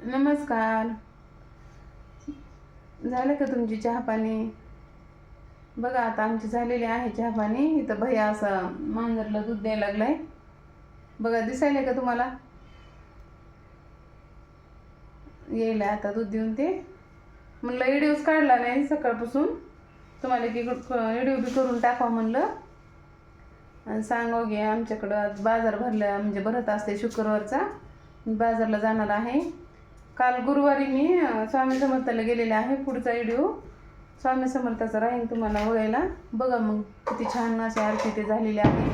नमस्कार. झालं का तुमची चहा पाणी? बघा आता आमची झालेली आहे चहा पाणी. इथं भैया असं मांजरला दूध द्यायला लागलाय. बघा दिसायला का तुम्हाला? येईल आता दूध देऊन ते. म्हणलं व्हिडिओच काढला नाही सकाळपासून, तुम्हाला की व्हिडिओ बी करून टाका म्हणलं आणि सांगावं घे. आमच्याकडं आज बाजार भरला, म्हणजे भरत असते शुक्रवारचा. बाजारला जाणार आहे. काल गुरुवारी मी स्वामी समर्थाला गेलेले आहे. पुढचा व्हिडिओ स्वामी समर्थाचा राहील तुम्हाला बघायला. बघा मग किती छान अशी आरती ते झालेली आहे.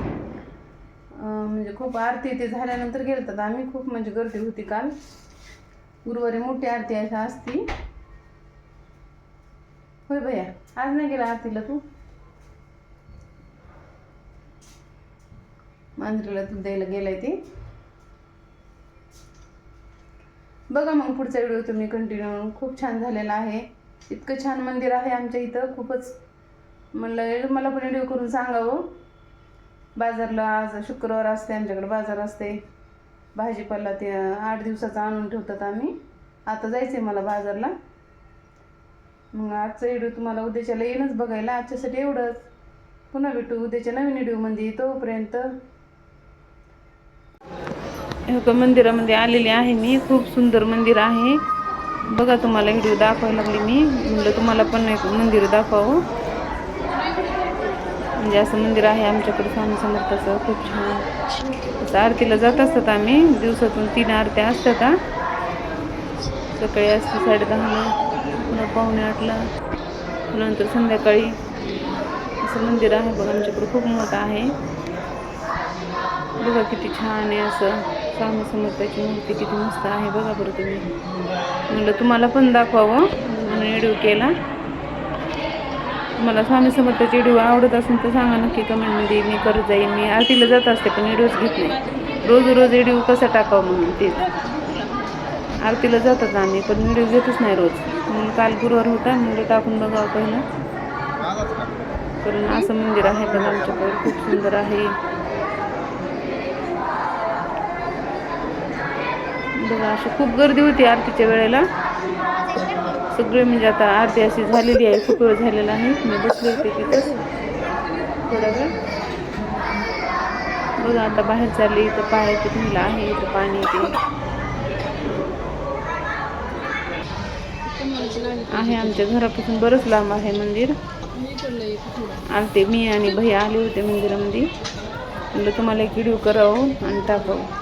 म्हणजे खूप आरती ते झाल्यानंतर गेलतात आम्ही. खूप म्हणजे गर्दी होती काल. गुरुवारी मोठी आरती असती. होय भैया, आज नाही गेला आरतीला तू? मांजरीला दूध द्यायला गेलाय ते. बघा मग पुढचा व्हिडिओ तुम्ही कंटिन्यू. खूप छान झालेला आहे. इतकं छान मंदिर आहे आमच्या इथं. खूपच म्हणलं मला पण व्हिडिओ करून सांगावं. बाजारला आज शुक्रवार असते आमच्याकडे, बाजार असते. भाजीपाला ते 8 दिवसाचा आणून ठेवतात आम्ही. आता जायचं आहे मला बाजारला. मग आजचा व्हिडिओ तुम्हाला उद्याच्याला येईनच बघायला. आजच्यासाठी एवढंच. पुन्हा भेटू उद्याच्या नवीन व्हिडिओमध्ये. तोपर्यंत एका मंदिरामध्ये आलेली आहे मी. खूप सुंदर मंदिर आहे. बघा तुम्हाला व्हिडिओ दाखवायला लागली मी. म्हणलं तुम्हाला पण एक मंदिर दाखवावं. म्हणजे असं मंदिर आहे आमच्याकडे स्वामी समर्थाचं. खूप छान असं आरतीला जात असतात आम्ही. दिवसातून 3 आरत्या असतात. सकाळी असते 10:30ला, पुन्हा 7:45ला, नंतर संध्याकाळी. असं मंदिर आहे बघा आमच्याकडे. खूप मोठं आहे. बघा किती छान आहे असं स्वामी समर्थाची मूर्ती. किती मस्त आहे बघा बरं तुम्ही. म्हणलं तुम्हाला पण दाखवावं म्हणून व्हिडिओ केला. तुम्हाला स्वामी समर्थाची व्हिडिओ आवडत असेल तर सांगा नक्की कमेंटमध्ये. मी करत जाईन. मी आरतीला जात असते पण व्हिडिओच घेत नाही. रोज व्हिडिओ कसा टाकावं म्हणून तेच. आरतीला जातात आम्ही पण व्हिडिओ घेतच नाही रोज. म्हणून काल गुरुवार होता म्हणलं टाकून बघावं पहिलं. कारण असं मंदिर आहे बघा आमच्याकडे. खूप सुंदर आहे. बघा अशी खूप गर्दी होती आरतीच्या वेळेला. सगळे म्हणजे आता आरती अशी झालेली आहे. खूप वेळ झालेला आहे. मी बसले होते तिथंच थोडा वेळ. बघा आता बाहेर चालली. इथं पायाची धुला आहे. इथं पाणी ते आहे. आमच्या घरापासून बरंच लांब आहे मंदिर. आलते मी आणि भैया आले होते मंदिरामध्ये. म्हणलं तुम्हाला एक व्हिडिओ करावं आणि टाकावं.